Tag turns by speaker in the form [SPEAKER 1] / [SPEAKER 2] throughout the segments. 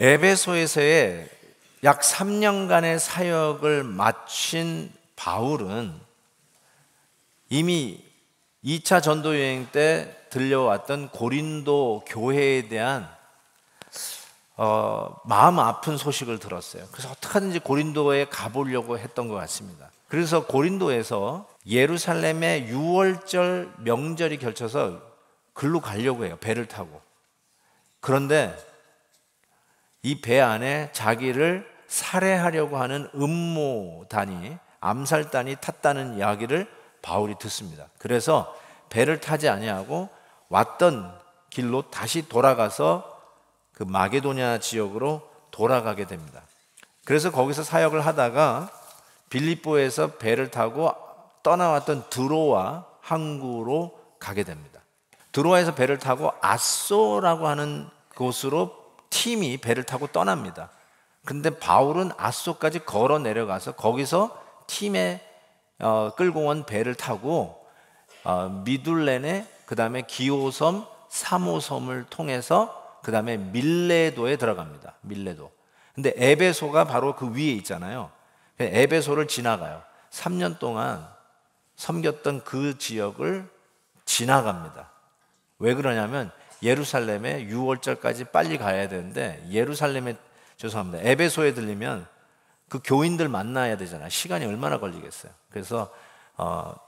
[SPEAKER 1] 에베소에서의 약 3년간의 사역을 마친 바울은 이미 2차 전도 여행 때 들려왔던 고린도 교회에 대한 마음 아픈 소식을 들었어요. 그래서 어떻게든지 고린도에 가보려고 했던 것 같습니다. 그래서 고린도에서 예루살렘의 유월절 명절이 겹쳐서 글로 가려고 해요. 배를 타고. 그런데 이 배 안에 자기를 살해하려고 하는 음모단이, 암살단이 탔다는 이야기를 바울이 듣습니다. 그래서 배를 타지 아니하고 왔던 길로 다시 돌아가서 그 마게도냐 지역으로 돌아가게 됩니다. 그래서 거기서 사역을 하다가 빌립보에서 배를 타고 떠나왔던 드로아 항구로 가게 됩니다. 드로아에서 배를 타고 아소라고 하는 곳으로 팀이 배를 타고 떠납니다. 근데 바울은 아소까지 걸어 내려가서 거기서 팀에 끌고 온 배를 타고 미둘렌에, 그 다음에 기호섬, 사모섬을 통해서 그 다음에 밀레도에 들어갑니다. 밀레도. 근데 에베소가 바로 그 위에 있잖아요. 에베소를 지나가요. 3년 동안 섬겼던 그 지역을 지나갑니다. 왜 그러냐면 예루살렘에 6월절까지 빨리 가야 되는데 에베소에 들리면 그 교인들 만나야 되잖아요. 시간이 얼마나 걸리겠어요. 그래서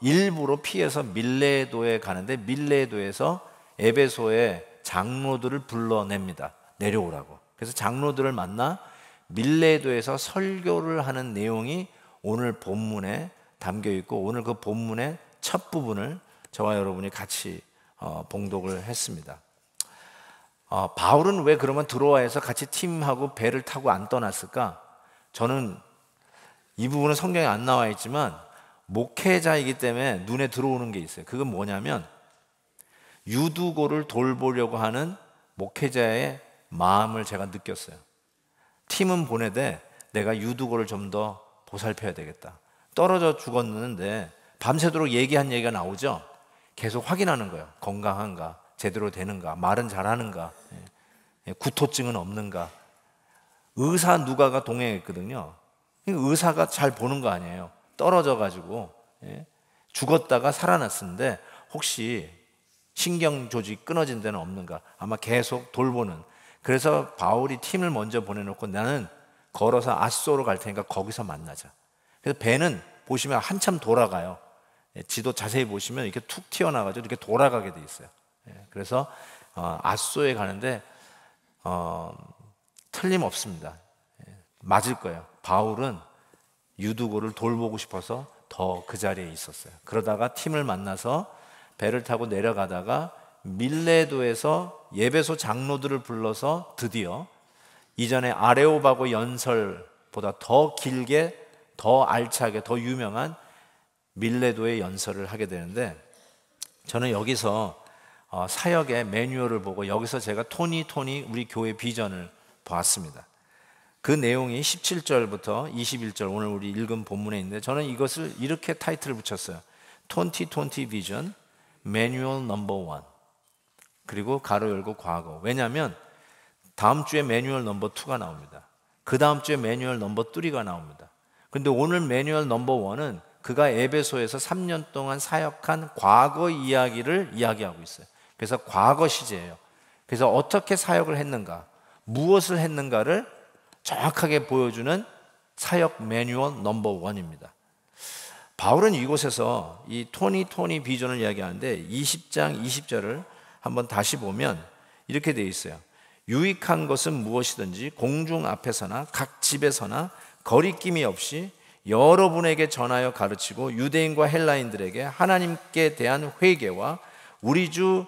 [SPEAKER 1] 일부러 피해서 밀레도에 가는데 밀레도에서 에베소의 장로들을 불러냅니다. 내려오라고. 그래서 장로들을 만나 밀레도에서 설교를 하는 내용이 오늘 본문에 담겨 있고, 오늘 그 본문의 첫 부분을 저와 여러분이 같이 봉독을 했습니다. 바울은 왜 그러면 드로아에서 같이 팀하고 배를 타고 안 떠났을까? 저는 이 부분은 성경에 안 나와 있지만 목회자이기 때문에 눈에 들어오는 게 있어요. 그건 뭐냐면 유두고를 돌보려고 하는 목회자의 마음을 제가 느꼈어요. 팀은 보내되 내가 유두고를 좀 더 보살펴야 되겠다. 떨어져 죽었는데 밤새도록 얘기한 얘기가 나오죠. 계속 확인하는 거예요. 건강한가? 제대로 되는가? 말은 잘하는가? 구토증은 없는가? 의사 누가가 동행했거든요. 의사가 잘 보는 거 아니에요. 떨어져 가지고 죽었다가 살아났는데 혹시 신경 조직 끊어진 데는 없는가? 아마 계속 돌보는. 그래서 바울이 팀을 먼저 보내놓고 나는 걸어서 아소로 갈 테니까 거기서 만나자. 그래서 배는 보시면 한참 돌아가요. 지도 자세히 보시면 이렇게 툭 튀어나가지고 이렇게 돌아가게 돼 있어요. 그래서 아소에 가는데 틀림없습니다. 맞을 거예요. 바울은 유두고를 돌보고 싶어서 더 그 자리에 있었어요. 그러다가 팀을 만나서 배를 타고 내려가다가 밀레도에서 예배소 장로들을 불러서 드디어 이전에 아레오바고 연설보다 더 길게, 더 알차게, 더 유명한 밀레도의 연설을 하게 되는데, 저는 여기서 사역의 매뉴얼을 보고 여기서 제가 토니 우리 교회 비전을 보았습니다. 그 내용이 17절부터 21절 오늘 우리 읽은 본문에 있는데, 저는 이것을 이렇게 타이틀을 붙였어요. 2020 비전 매뉴얼 넘버 1. 그리고 가로 열고 과거. 왜냐하면 다음 주에 매뉴얼 넘버 2가 나옵니다. 그 다음 주에 매뉴얼 넘버 3가 나옵니다. 근데 오늘 매뉴얼 넘버 1은 그가 에베소에서 3년 동안 사역한 과거 이야기를 이야기하고 있어요. 그래서 과거 시제예요. 그래서 어떻게 사역을 했는가, 무엇을 했는가를 정확하게 보여주는 사역 매뉴얼 넘버 1입니다. 바울은 이곳에서 이 토니 비전을 이야기하는데 20장 20절을 한번 다시 보면 이렇게 되어 있어요. 유익한 것은 무엇이든지 공중 앞에서나 각 집에서나 거리낌이 없이 여러분에게 전하여 가르치고 유대인과 헬라인들에게 하나님께 대한 회개와 우리 주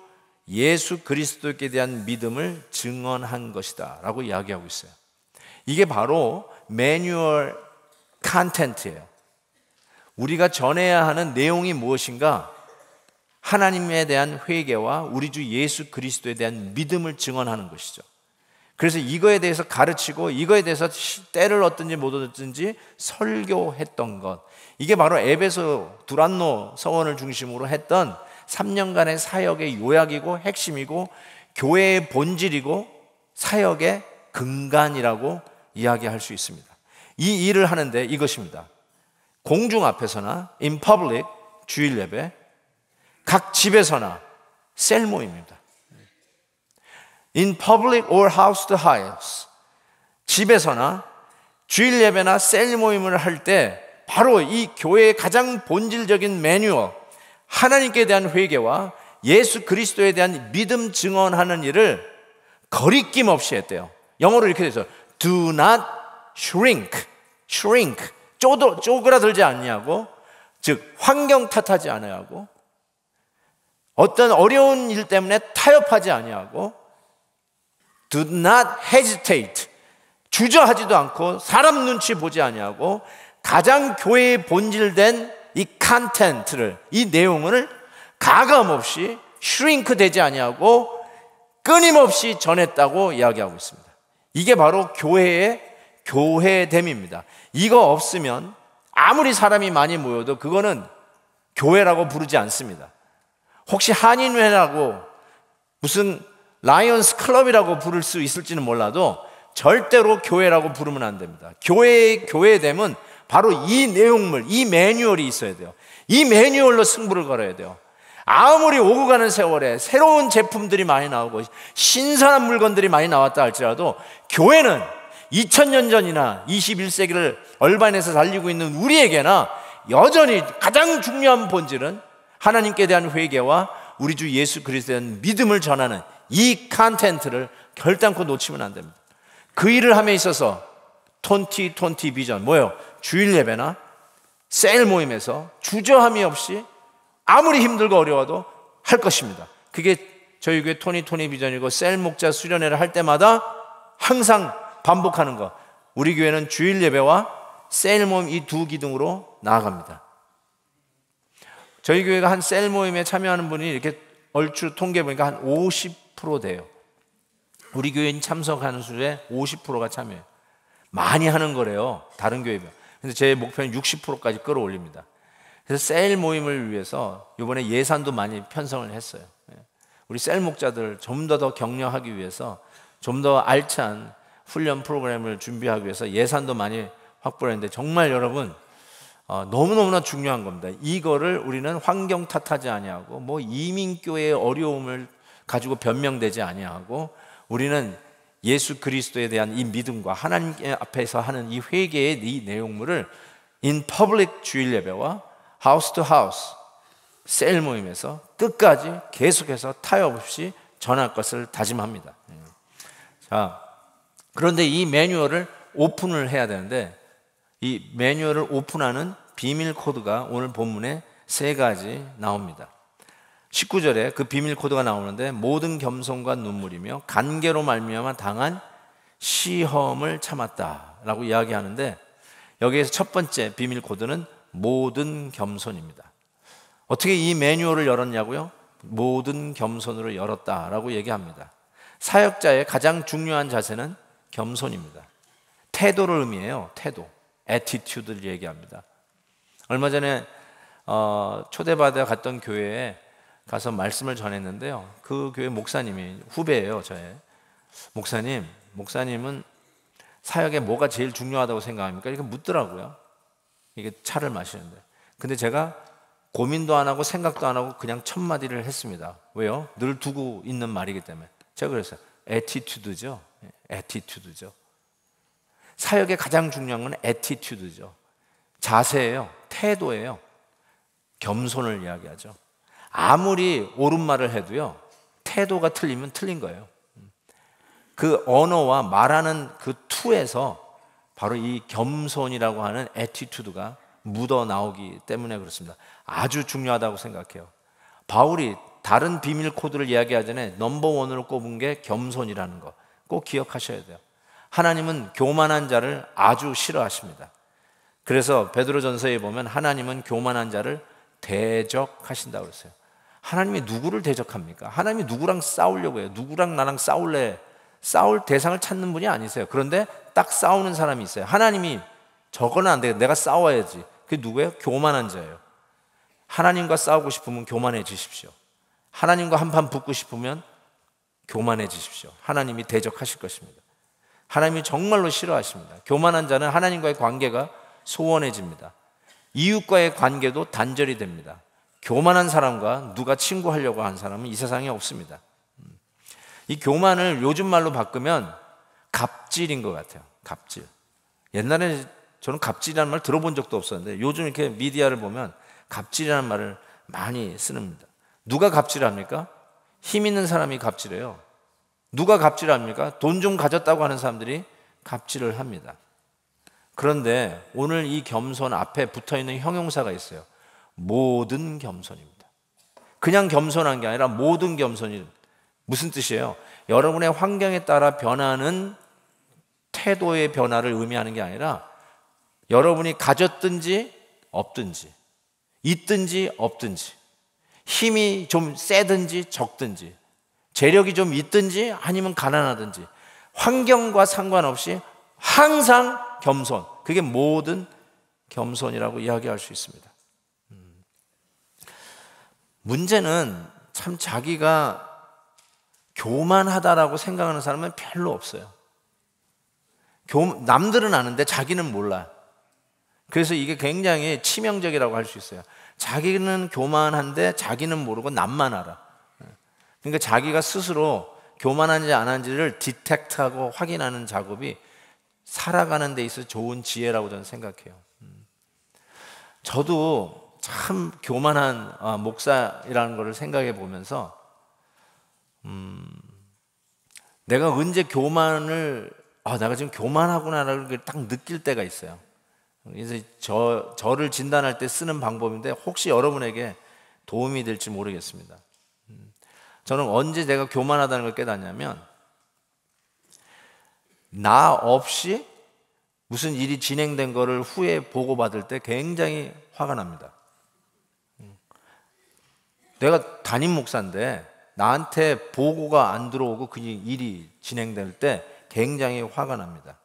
[SPEAKER 1] 예수 그리스도께 대한 믿음을 증언한 것이다 라고 이야기하고 있어요. 이게 바로 매뉴얼 컨텐츠예요. 우리가 전해야 하는 내용이 무엇인가? 하나님에 대한 회개와 우리 주 예수 그리스도에 대한 믿음을 증언하는 것이죠. 그래서 이거에 대해서 가르치고 이거에 대해서 때를 얻든지 못 얻든지 설교했던 것, 이게 바로 에베소 두란노 서원을 중심으로 했던 3년간의 사역의 요약이고 핵심이고 교회의 본질이고 사역의 근간이라고 이야기할 수 있습니다. 이 일을 하는데 이것입니다. 공중 앞에서나 in public 주일 예배, 각 집에서나 셀 모임입니다. In public or house to house, 집에서나 주일 예배나 셀 모임을 할 때 바로 이 교회의 가장 본질적인 매뉴얼, 하나님께 대한 회개와 예수 그리스도에 대한 믿음 증언하는 일을 거리낌 없이 했대요. 영어로 이렇게 돼서 do not shrink, 쪼그라들지 않냐고, 즉 환경 탓하지 않아야하고, 어떤 어려운 일 때문에 타협하지 아니하고, do not hesitate, 주저하지도 않고 사람 눈치 보지 아니하고, 가장 교회의 본질된 이 컨텐츠를, 이 내용을 가감 없이 슈링크 되지 아니하고 끊임없이 전했다고 이야기하고 있습니다. 이게 바로 교회의 교회됨입니다. 이거 없으면 아무리 사람이 많이 모여도 그거는 교회라고 부르지 않습니다. 혹시 한인회라고 무슨 라이언스 클럽이라고 부를 수 있을지는 몰라도 절대로 교회라고 부르면 안 됩니다. 교회의 교회됨은 바로 이 내용물, 이 매뉴얼이 있어야 돼요. 이 매뉴얼로 승부를 걸어야 돼요. 아무리 오고 가는 세월에 새로운 제품들이 많이 나오고 신선한 물건들이 많이 나왔다 할지라도 교회는 2000년 전이나 21세기를 얼반에서 달리고 있는 우리에게나 여전히 가장 중요한 본질은 하나님께 대한 회개와 우리 주 예수 그리스도에 대한 믿음을 전하는 이 컨텐츠를 결단코 놓치면 안 됩니다. 그 일을 함에 있어서 2020 비전, 뭐예요? 주일 예배나 셀 모임에서 주저함이 없이 아무리 힘들고 어려워도 할 것입니다. 그게 저희 교회 토니 비전이고, 셀 목자 수련회를 할 때마다 항상 반복하는 거. 우리 교회는 주일 예배와 셀 모임 이 두 기둥으로 나아갑니다. 저희 교회가 한 셀 모임에 참여하는 분이 이렇게 얼추 통계 보니까 한 50% 돼요. 우리 교인 참석하는 수의 50%가 참여해요. 많이 하는 거래요, 다른 교회면. 그래서 제 목표는 60%까지 끌어올립니다. 그래서 셀 모임을 위해서 이번에 예산도 많이 편성을 했어요. 우리 셀 목자들 좀 더 격려하기 위해서 좀 더 알찬 훈련 프로그램을 준비하기 위해서 예산도 많이 확보를 했는데, 정말 여러분 너무너무나 중요한 겁니다. 이거를 우리는 환경 탓하지 아니하고, 뭐 이민교회의 어려움을 가지고 변명되지 아니하고, 우리는 예수 그리스도에 대한 이 믿음과 하나님 앞에서 하는 이 회개의 이 내용물을 in public 주일 예배와 house to house 셀 모임에서 끝까지 계속해서 타협 없이 전할 것을 다짐합니다. 자, 그런데 이 매뉴얼을 오픈을 해야 되는데, 이 매뉴얼을 오픈하는 비밀 코드가 오늘 본문에 3가지 나옵니다. 19절에 그 비밀 코드가 나오는데, 모든 겸손과 눈물이며 간계로 말미암아 당한 시험을 참았다라고 이야기하는데, 여기에서 첫 번째 비밀 코드는 모든 겸손입니다. 어떻게 이 매뉴얼을 열었냐고요? 모든 겸손으로 열었다라고 얘기합니다. 사역자의 가장 중요한 자세는 겸손입니다. 태도를 의미해요. 태도, attitude를 얘기합니다. 얼마 전에 초대받아 갔던 교회에 가서 말씀을 전했는데요, 그 교회 목사님이 후배예요, 저의. 목사님은 사역에 뭐가 제일 중요하다고 생각합니까? 이렇게 묻더라고요. 이게 차를 마시는데. 근데 제가 고민도 안 하고 생각도 안 하고 그냥 첫 마디를 했습니다. 왜요? 늘 두고 있는 말이기 때문에. 제가 그랬어요. 애티튜드죠. 애티튜드죠. 사역에 가장 중요한 건 애티튜드죠. 자세예요. 태도예요. 겸손을 이야기하죠. 아무리 옳은 말을 해도요, 태도가 틀리면 틀린 거예요. 그 언어와 말하는 그 투에서 바로 이 겸손이라고 하는 애티튜드가 묻어 나오기 때문에 그렇습니다. 아주 중요하다고 생각해요. 바울이 다른 비밀 코드를 이야기하기 전에 넘버원으로 꼽은 게 겸손이라는 거 꼭 기억하셔야 돼요. 하나님은 교만한 자를 아주 싫어하십니다. 그래서 베드로전서에 보면 하나님은 교만한 자를 대적하신다고 했어요. 하나님이 누구를 대적합니까? 하나님이 누구랑 싸우려고 해요? 누구랑 나랑 싸울래? 싸울 대상을 찾는 분이 아니세요. 그런데 딱 싸우는 사람이 있어요. 하나님이 저거는 안 돼, 내가 싸워야지. 그게 누구예요? 교만한 자예요. 하나님과 싸우고 싶으면 교만해지십시오. 하나님과 한판 붙고 싶으면 교만해지십시오. 하나님이 대적하실 것입니다. 하나님이 정말로 싫어하십니다. 교만한 자는 하나님과의 관계가 소원해집니다. 이웃과의 관계도 단절이 됩니다. 교만한 사람과 누가 친구하려고 하는 사람은 이 세상에 없습니다. 이 교만을 요즘 말로 바꾸면 갑질인 것 같아요. 갑질. 옛날에 저는 갑질이라는 말 들어본 적도 없었는데 요즘 이렇게 미디어를 보면 갑질이라는 말을 많이 씁니다. 누가 갑질합니까? 힘 있는 사람이 갑질해요. 누가 갑질합니까? 돈 좀 가졌다고 하는 사람들이 갑질을 합니다. 그런데 오늘 이 겸손 앞에 붙어있는 형용사가 있어요. 모든 겸손입니다. 그냥 겸손한 게 아니라 모든 겸손이 무슨 뜻이에요? 여러분의 환경에 따라 변하는 태도의 변화를 의미하는 게 아니라 여러분이 가졌든지 없든지 있든지 없든지 힘이 좀 세든지 적든지 재력이 좀 있든지 아니면 가난하든지 환경과 상관없이 항상 겸손, 그게 모든 겸손이라고 이야기할 수 있습니다. 문제는 참 자기가 교만하다라고 생각하는 사람은 별로 없어요. 남들은 아는데 자기는 몰라. 그래서 이게 굉장히 치명적이라고 할 수 있어요. 자기는 교만한데 자기는 모르고 남만 알아. 그러니까 자기가 스스로 교만한지 안 한지를 디텍트하고 확인하는 작업이 살아가는 데 있어서 좋은 지혜라고 저는 생각해요. 저도 참 교만한 목사이라는 것을 생각해 보면서 내가 언제 교만을 내가 지금 교만하구나라는 걸 딱 느낄 때가 있어요. 그래서 저를 진단할 때 쓰는 방법인데 혹시 여러분에게 도움이 될지 모르겠습니다. 저는 언제 내가 교만하다는 걸 깨닫냐면 나 없이 무슨 일이 진행된 거를 후에 보고받을 때 굉장히 화가 납니다. 내가 담임 목사인데 나한테 보고가 안 들어오고 그 일이 진행될 때 굉장히 화가 납니다.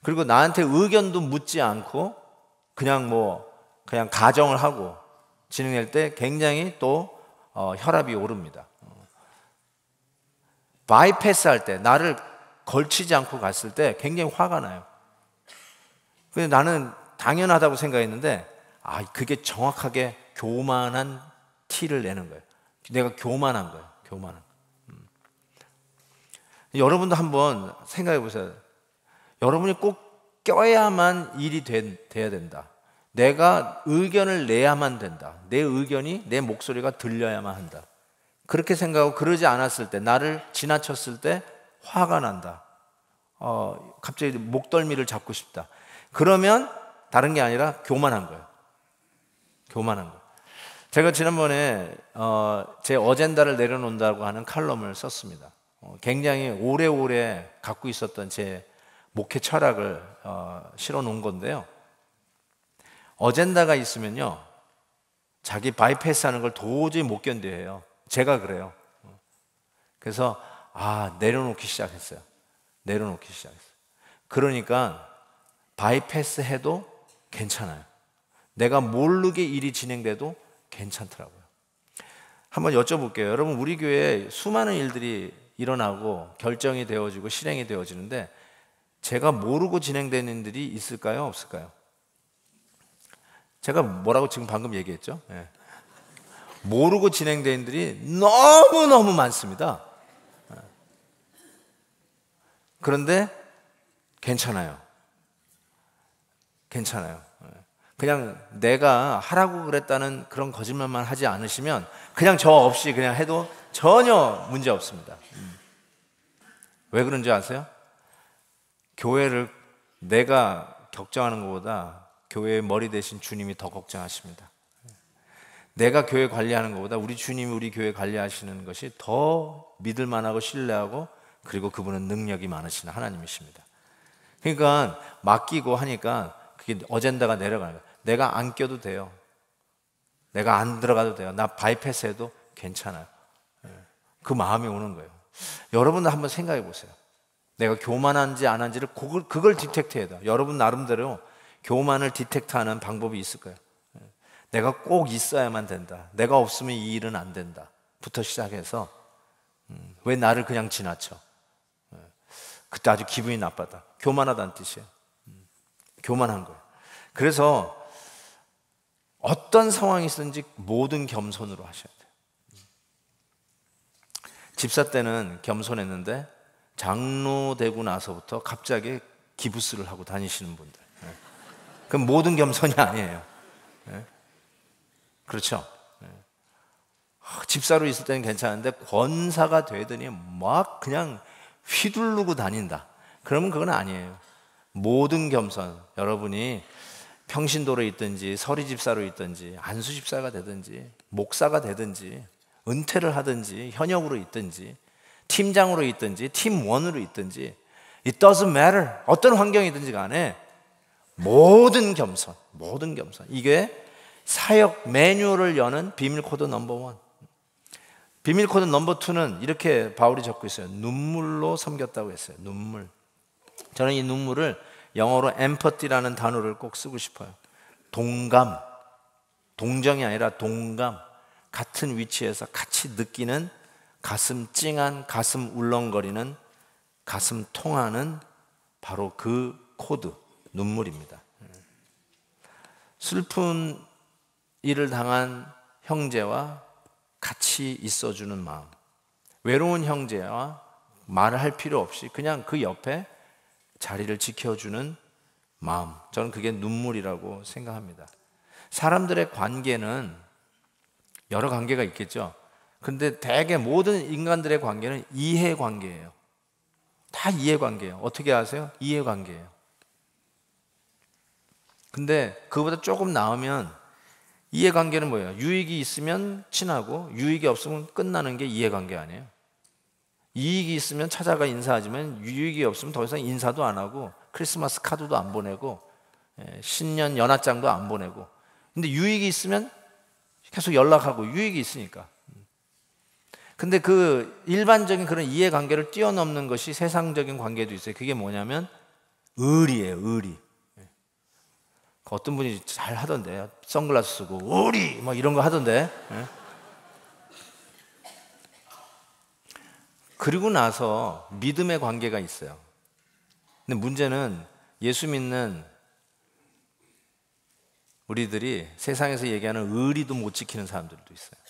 [SPEAKER 1] 그리고 나한테 의견도 묻지 않고 그냥 가정을 하고 진행될 때 굉장히 또 혈압이 오릅니다. 바이패스 할 때 나를 걸치지 않고 갔을 때 굉장히 화가 나요. 근데 나는 당연하다고 생각했는데 그게 정확하게 교만한 티를 내는 거예요. 내가 교만한 거예요. 교만한 거. 여러분도 한번 생각해 보세요. 여러분이 꼭 껴야만 일이 돼야 된다. 내가 의견을 내야만 된다. 내 의견이, 내 목소리가 들려야만 한다. 그렇게 생각하고 그러지 않았을 때, 나를 지나쳤을 때 화가 난다. 갑자기 목덜미를 잡고 싶다. 그러면 다른 게 아니라 교만한 거예요. 교만한 거. 제가 지난번에 제 어젠다를 내려놓는다고 하는 칼럼을 썼습니다. 굉장히 오래오래 갖고 있었던 제 목회 철학을 실어 놓은 건데요. 어젠다가 있으면요, 자기 바이패스 하는 걸 도저히 못 견뎌해요. 제가 그래요. 그래서 내려놓기 시작했어요. 내려놓기 시작했어요. 그러니까 바이패스 해도 괜찮아요. 내가 모르게 일이 진행돼도 괜찮더라고요. 한번 여쭤볼게요. 여러분, 우리 교회에 수많은 일들이 일어나고 결정이 되어지고 실행이 되어지는데 제가 모르고 진행되는 일들이 있을까요? 없을까요? 제가 뭐라고 지금 방금 얘기했죠? 네. 모르고 진행되는 일들이 너무너무 많습니다. 그런데 괜찮아요. 괜찮아요. 그냥 내가 하라고 그랬다는 그런 거짓말만 하지 않으시면 그냥 저 없이 그냥 해도 전혀 문제 없습니다. 왜 그런지 아세요? 교회를 내가 걱정하는 것보다 교회의 머리 대신 주님이 더 걱정하십니다. 내가 교회 관리하는 것보다 우리 주님이 우리 교회 관리하시는 것이 더 믿을 만하고 신뢰하고 그리고 그분은 능력이 많으신 하나님이십니다. 그러니까 맡기고 하니까 그게 어젠다가 내려가는 거예요. 내가 안 껴도 돼요. 내가 안 들어가도 돼요. 나 바이패스 해도 괜찮아요. 그 마음이 오는 거예요. 여러분도 한번 생각해 보세요. 내가 교만한지 안 한지를 그걸 디텍트해야 돼요. 여러분 나름대로 교만을 디텍트하는 방법이 있을 거예요. 내가 꼭 있어야만 된다. 내가 없으면 이 일은 안 된다. 부터 시작해서 왜 나를 그냥 지나쳐? 그때 아주 기분이 나빴다. 교만하다는 뜻이에요. 교만한 거예요. 그래서 어떤 상황이 있든지 모든 겸손으로 하셔야 돼요. 집사 때는 겸손했는데 장로 되고 나서부터 갑자기 기부스를 하고 다니시는 분들. 그럼 모든 겸손이 아니에요. 그렇죠? 집사로 있을 때는 괜찮은데 권사가 되더니 막 그냥 휘두르고 다닌다. 그러면 그건 아니에요. 모든 겸손, 여러분이 평신도로 있든지 서리집사로 있든지 안수집사가 되든지 목사가 되든지 은퇴를 하든지 현역으로 있든지 팀장으로 있든지 팀원으로 있든지 It doesn't matter. 어떤 환경이든지 간에 모든 겸손, 모든 겸손. 이게 사역 매뉴얼을 여는 비밀 코드 넘버 원. 비밀 코드 넘버 투는 이렇게 바울이 적고 있어요. 눈물로 섬겼다고 했어요. 눈물. 저는 이 눈물을 영어로 empathy라는 단어를 꼭 쓰고 싶어요. 동감, 동정이 아니라 동감. 같은 위치에서 같이 느끼는 가슴 찡한, 가슴 울렁거리는, 가슴 통하는 바로 그 코드, 눈물입니다. 슬픈 일을 당한 형제와 같이 있어주는 마음, 외로운 형제와 말을 할 필요 없이 그냥 그 옆에 자리를 지켜주는 마음, 저는 그게 눈물이라고 생각합니다. 사람들의 관계는 여러 관계가 있겠죠. 근데 대개 모든 인간들의 관계는 이해관계예요. 다 이해관계예요. 어떻게 아세요? 이해관계예요. 근데 그거보다 조금 나으면 이해관계는 뭐예요? 유익이 있으면 친하고 유익이 없으면 끝나는 게 이해관계 아니에요? 이익이 있으면 찾아가 인사하지만 유익이 없으면 더 이상 인사도 안 하고 크리스마스 카드도 안 보내고 신년 연하장도 안 보내고. 근데 유익이 있으면 계속 연락하고 유익이 있으니까. 근데 그 일반적인 그런 이해관계를 뛰어넘는 것이 세상적인 관계도 있어요. 그게 뭐냐면 의리예요. 의리. 어떤 분이 잘 하던데 선글라스 쓰고 의리 뭐 이런 거 하던데. 그리고 나서 믿음의 관계가 있어요. 근데 문제는 예수 믿는 우리들이 세상에서 얘기하는 의리도 못 지키는 사람들도 있어요.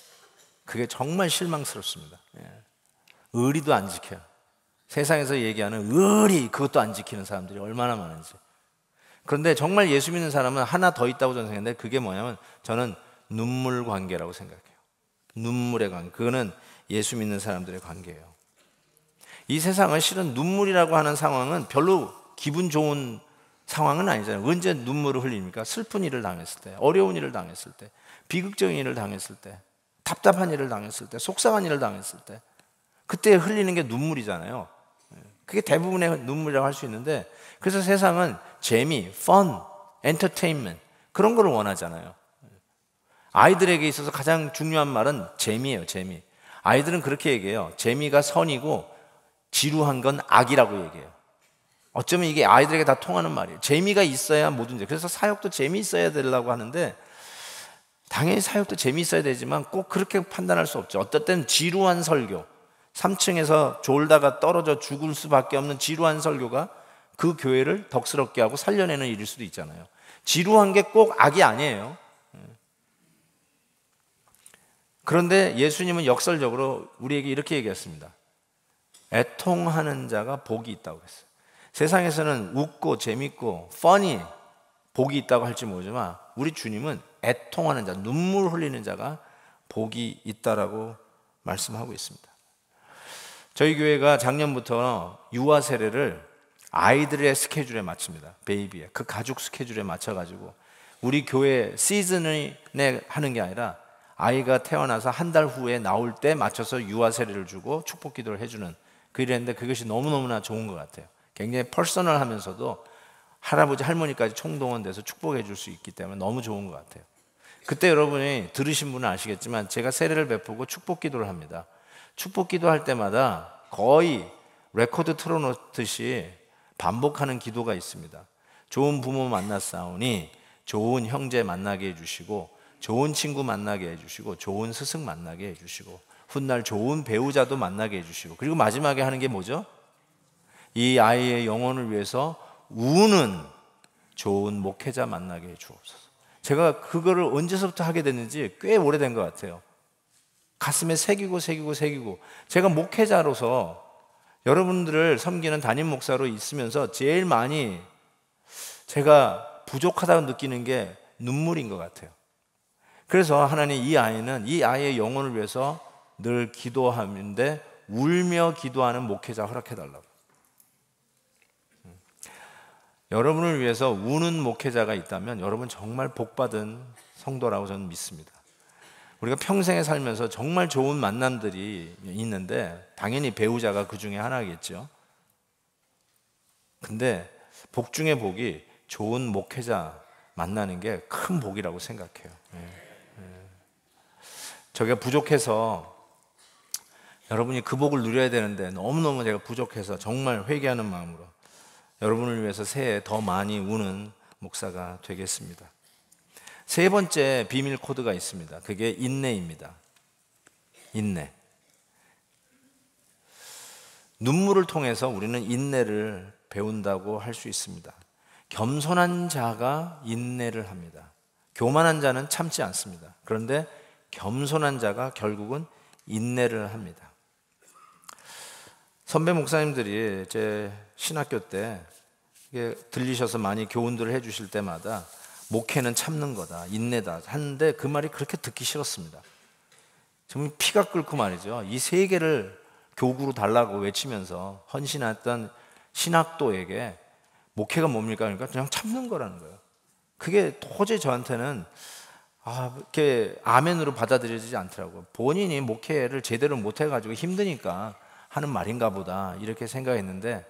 [SPEAKER 1] 그게 정말 실망스럽습니다. 의리도 안 지켜요. 세상에서 얘기하는 의리, 그것도 안 지키는 사람들이 얼마나 많은지. 그런데 정말 예수 믿는 사람은 하나 더 있다고 저는 생각하는데 그게 뭐냐면 저는 눈물 관계라고 생각해요. 눈물의 관계. 그거는 예수 믿는 사람들의 관계예요. 이 세상은 실은 눈물이라고 하는 상황은 별로 기분 좋은 상황은 아니잖아요. 언제 눈물을 흘립니까? 슬픈 일을 당했을 때, 어려운 일을 당했을 때, 비극적인 일을 당했을 때, 답답한 일을 당했을 때, 속상한 일을 당했을 때, 그때 흘리는 게 눈물이잖아요. 그게 대부분의 눈물이라고 할 수 있는데, 그래서 세상은 재미, fun, entertainment 그런 거를 원하잖아요. 아이들에게 있어서 가장 중요한 말은 재미예요. 재미. 아이들은 그렇게 얘기해요. 재미가 선이고 지루한 건 악이라고 얘기해요. 어쩌면 이게 아이들에게 다 통하는 말이에요. 재미가 있어야 뭐든지. 그래서 사역도 재미있어야 되려고 하는데 당연히 사역도 재미있어야 되지만 꼭 그렇게 판단할 수 없죠. 어떨 때는 지루한 설교, 3층에서 졸다가 떨어져 죽을 수밖에 없는 지루한 설교가 그 교회를 덕스럽게 하고 살려내는 일일 수도 있잖아요. 지루한 게 꼭 악이 아니에요. 그런데 예수님은 역설적으로 우리에게 이렇게 얘기했습니다. 애통하는 자가 복이 있다고 했어요. 세상에서는 웃고 재밌고 funny 복이 있다고 할지 모르지만 우리 주님은 애통하는 자, 눈물 흘리는 자가 복이 있다라고 말씀하고 있습니다. 저희 교회가 작년부터 유아 세례를 아이들의 스케줄에 맞춥니다. 베이비의 그 가족 스케줄에 맞춰가지고 우리 교회 시즌에 하는 게 아니라 아이가 태어나서 한 달 후에 나올 때 맞춰서 유아 세례를 주고 축복 기도를 해주는 그 일을 했는데 그것이 너무너무나 좋은 것 같아요. 굉장히 퍼스널하면서도 할아버지 할머니까지 총동원돼서 축복해 줄 수 있기 때문에 너무 좋은 것 같아요. 그때 여러분이 들으신 분은 아시겠지만 제가 세례를 베푸고 축복 기도를 합니다. 축복 기도할 때마다 거의 레코드 틀어놓듯이 반복하는 기도가 있습니다. 좋은 부모 만났사오니 좋은 형제 만나게 해주시고 좋은 친구 만나게 해주시고 좋은 스승 만나게 해주시고 훗날 좋은 배우자도 만나게 해주시고 그리고 마지막에 하는 게 뭐죠? 이 아이의 영혼을 위해서 우는 좋은 목회자 만나게 해 주옵소서. 제가 그거를 언제서부터 하게 됐는지 꽤 오래된 것 같아요. 가슴에 새기고 제가 목회자로서 여러분들을 섬기는 담임 목사로 있으면서 제일 많이 제가 부족하다고 느끼는 게 눈물인 것 같아요. 그래서 하나님, 이 아이의 영혼을 위해서 늘 기도하는데 울며 기도하는 목회자 허락해달라고. 여러분을 위해서 우는 목회자가 있다면 여러분 정말 복받은 성도라고 저는 믿습니다. 우리가 평생에 살면서 정말 좋은 만남들이 있는데 당연히 배우자가 그 중에 하나겠죠. 근데 복 중에 복이 좋은 목회자 만나는 게 큰 복이라고 생각해요. 저희가 부족해서 여러분이 그 복을 누려야 되는데 너무너무 제가 부족해서 정말 회개하는 마음으로 여러분을 위해서 새해 더 많이 우는 목사가 되겠습니다. 세 번째 비밀 코드가 있습니다. 그게 인내입니다. 인내. 눈물을 통해서 우리는 인내를 배운다고 할 수 있습니다. 겸손한 자가 인내를 합니다. 교만한 자는 참지 않습니다. 그런데 겸손한 자가 결국은 인내를 합니다. 선배 목사님들이 제 신학교 때 들리셔서 많이 교훈들을 해주실 때마다 목회는 참는 거다, 인내다 하는데 그 말이 그렇게 듣기 싫었습니다. 정말 피가 끓고 말이죠. 이 세 개를 교구로 달라고 외치면서 헌신했던 신학도에게 목회가 뭡니까? 그러니까 그냥 참는 거라는 거예요. 그게 도저히 저한테는 이렇게 아멘으로 받아들여지지 않더라고요. 본인이 목회를 제대로 못 해가지고 힘드니까 하는 말인가 보다 이렇게 생각했는데,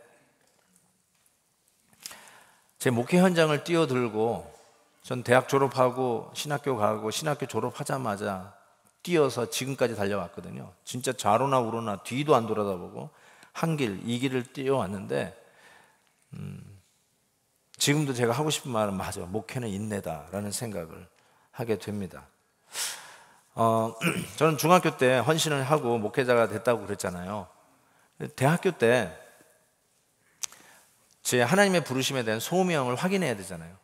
[SPEAKER 1] 제 목회 현장을 뛰어들고 전 대학 졸업하고 신학교 가고 신학교 졸업하자마자 뛰어서 지금까지 달려왔거든요. 진짜 좌로나 우로나 뒤도 안 돌아다보고 한 길, 이 길을 뛰어왔는데 지금도 제가 하고 싶은 말은 맞아, 목회는 인내다라는 생각을 하게 됩니다. 저는 중학교 때 헌신을 하고 목회자가 됐다고 그랬잖아요. 대학교 때 제 하나님의 부르심에 대한 소명을 확인해야 되잖아요.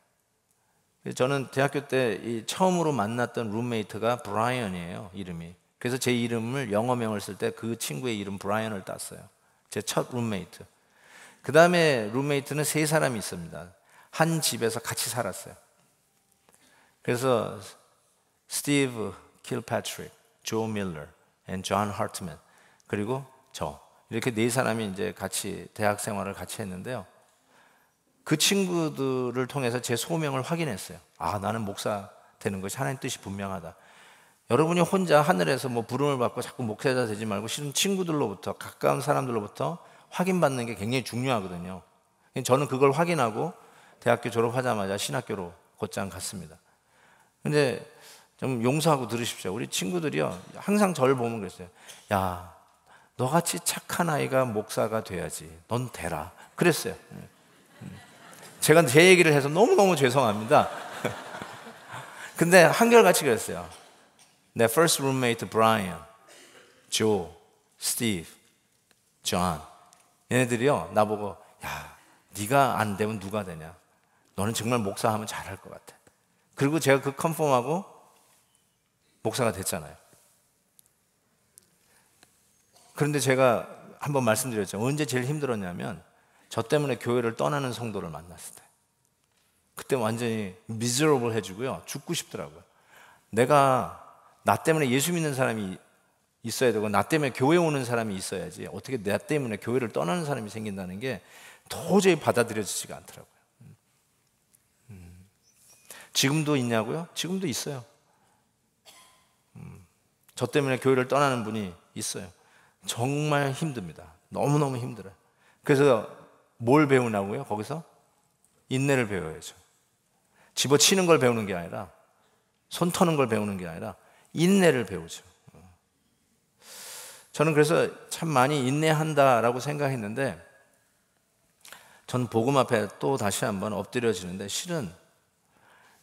[SPEAKER 1] 저는 대학교 때 처음으로 만났던 룸메이트가 브라이언이에요, 이름이. 그래서 제 이름을 영어명을 쓸 때 그 친구의 이름 브라이언을 땄어요. 제 첫 룸메이트. 그 다음에 룸메이트는 세 사람이 있습니다. 한 집에서 같이 살았어요. 그래서 스티브 킬패트릭, 조 밀러, 존 하트맨, 그리고 저, 이렇게 네 사람이 이제 같이 대학 생활을 같이 했는데요. 그 친구들을 통해서 제 소명을 확인했어요. 나는 목사 되는 것이 하나님 뜻이 분명하다. 여러분이 혼자 하늘에서 부름을 받고 자꾸 목회자 되지 말고 실은 친구들로부터, 가까운 사람들로부터 확인받는 게 굉장히 중요하거든요. 저는 그걸 확인하고 대학교 졸업하자마자 신학교로 곧장 갔습니다. 근데 좀 용서하고 들으십시오. 우리 친구들이요, 항상 저를 보면 그랬어요. 야, 너같이 착한 아이가 목사가 돼야지. 넌 되라. 그랬어요. 제가 제 얘기를 해서 너무너무 죄송합니다. 근데 한결같이 그랬어요. 내 first roommate 브라이언, 조, 스티브, 존, 얘네들이요 나보고, 야, 네가 안 되면 누가 되냐? 너는 정말 목사하면 잘할 것 같아. 그리고 제가 그 컨펌하고 목사가 됐잖아요. 그런데 제가 한번 말씀드렸죠. 언제 제일 힘들었냐면 저 때문에 교회를 떠나는 성도를 만났을 때. 그때 완전히 미저러블 해주고요, 죽고 싶더라고요. 나 때문에 예수 믿는 사람이 있어야 되고 나 때문에 교회 오는 사람이 있어야지 어떻게 나 때문에 교회를 떠나는 사람이 생긴다는 게 도저히 받아들여지지가 않더라고요. 지금도 있냐고요? 지금도 있어요. 저 때문에 교회를 떠나는 분이 있어요. 정말 힘듭니다. 너무너무 힘들어요. 그래서 뭘 배우냐고요? 거기서 인내를 배워야죠. 집어치는 걸 배우는 게 아니라, 손 터는 걸 배우는 게 아니라 인내를 배우죠. 저는 그래서 참 많이 인내한다라고 생각했는데, 전 복음 앞에 또 다시 한번 엎드려지는데, 실은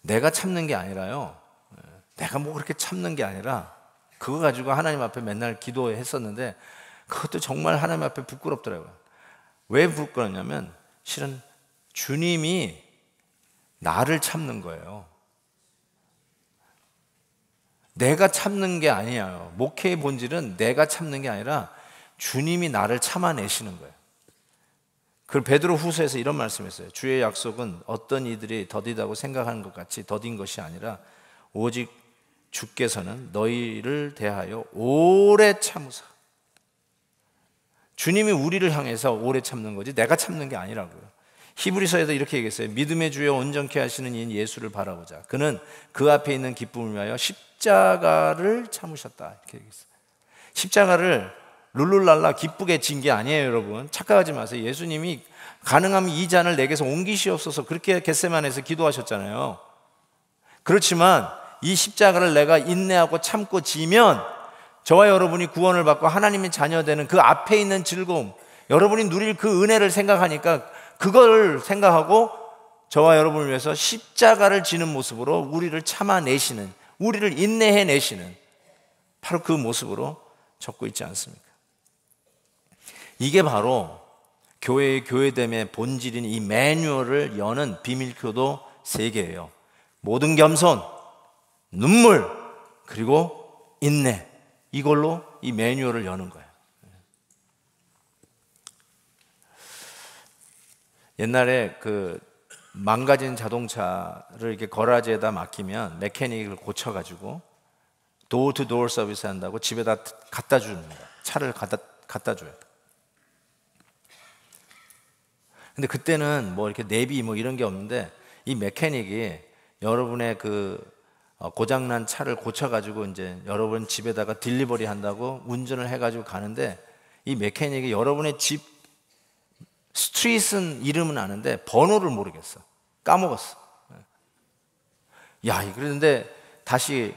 [SPEAKER 1] 내가 참는 게 아니라요, 내가 그렇게 참는 게 아니라 그거 가지고 하나님 앞에 맨날 기도했었는데 그것도 정말 하나님 앞에 부끄럽더라고요. 왜 부끄럽냐면 실은 주님이 나를 참는 거예요. 내가 참는 게 아니에요. 목회의 본질은 내가 참는 게 아니라 주님이 나를 참아내시는 거예요. 그 베드로 후서에서 이런 말씀했어요. 주의 약속은 어떤 이들이 더디다고 생각하는 것 같이 더딘 것이 아니라 오직 주께서는 너희를 대하여 오래 참으사. 주님이 우리를 향해서 오래 참는 거지 내가 참는 게 아니라고요. 히브리서에도 이렇게 얘기했어요. 믿음의 주여 온전케 하시는 이인 예수를 바라보자. 그는 그 앞에 있는 기쁨을 위하여 십자가를 참으셨다. 이렇게 얘기했어요. 십자가를 룰룰랄라 기쁘게 진 게 아니에요, 여러분. 착각하지 마세요. 예수님이 가능하면 이 잔을 내게서 옮기시옵소서 그렇게 겟세마네에서 기도하셨잖아요. 그렇지만 이 십자가를 내가 인내하고 참고 지면 저와 여러분이 구원을 받고 하나님의 자녀되는 그 앞에 있는 즐거움, 여러분이 누릴 그 은혜를 생각하니까 그걸 생각하고 저와 여러분을 위해서 십자가를 지는 모습으로 우리를 참아내시는, 우리를 인내해내시는 바로 그 모습으로 적고 있지 않습니까? 이게 바로 교회의 교회됨의 본질인 이 매뉴얼을 여는 비밀교도 3개예요. 모든 겸손, 눈물, 그리고 인내. 이걸로 이 매뉴얼을 여는 거예요. 옛날에 그 망가진 자동차를 이렇게 거라지에다 맡기면 메케닉을 고쳐가지고 도어 투 도어 서비스 한다고 집에다 갖다 줍니다. 차를 갖다 줘요. 근데 그때는 뭐 이렇게 내비 뭐 이런 게 없는데 이 메케닉이 여러분의 그 고장난 차를 고쳐가지고 이제 여러분 집에다가 딜리버리 한다고 운전을 해가지고 가는데 이 메케닉이 여러분의 집 스트릿은 이름은 아는데 번호를 모르겠어. 까먹었어. 야, 그런데 다시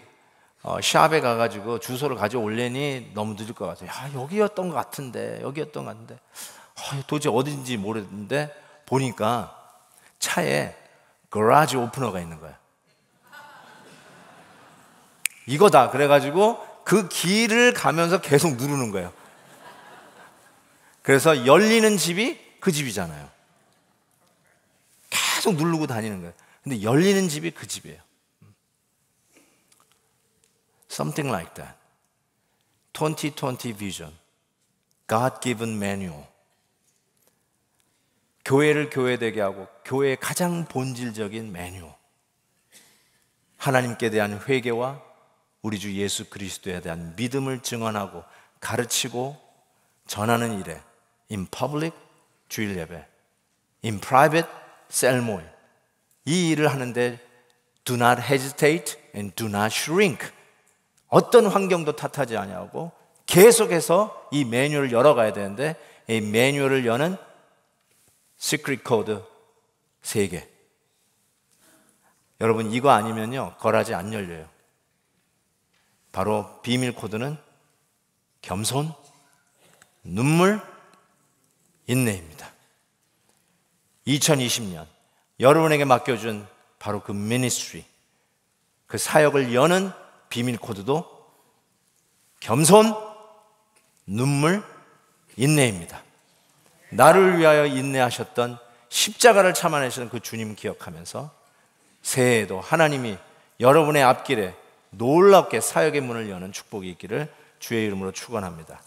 [SPEAKER 1] 샵에 가가지고 주소를 가져올려니 너무 늦을 것 같아요. 야, 여기였던 것 같은데 도대체 어딘지 모르는데 보니까 차에 거라지 오프너가 있는 거야. 이거다. 그래가지고 그 길을 가면서 계속 누르는 거예요. 그래서 열리는 집이 그 집이잖아요. 계속 누르고 다니는 거예요. 근데 열리는 집이 그 집이에요. Something like that. 2020 vision. God-given manual. 교회를 교회되게 하고 교회의 가장 본질적인 매뉴얼. 하나님께 대한 회개와 우리 주 예수 그리스도에 대한 믿음을 증언하고 가르치고 전하는 일에 in public 주일 예배, in private 셀 모임. 이 일을 하는데 do not hesitate and do not shrink. 어떤 환경도 탓하지 아니하고 계속해서 이 매뉴얼을 열어가야 되는데 이 매뉴얼을 여는 시크릿 코드 3개. 여러분 이거 아니면요 거라지 안 열려요. 바로 비밀 코드는 겸손, 눈물, 인내입니다. 2020년 여러분에게 맡겨준 바로 그 미니스트리, 그 사역을 여는 비밀 코드도 겸손, 눈물, 인내입니다. 나를 위하여 인내하셨던 십자가를 참아내시는 그 주님 기억하면서 새해에도 하나님이 여러분의 앞길에 놀랍게 사역의 문을 여는 축복이 있기를 주의 이름으로 축원합니다.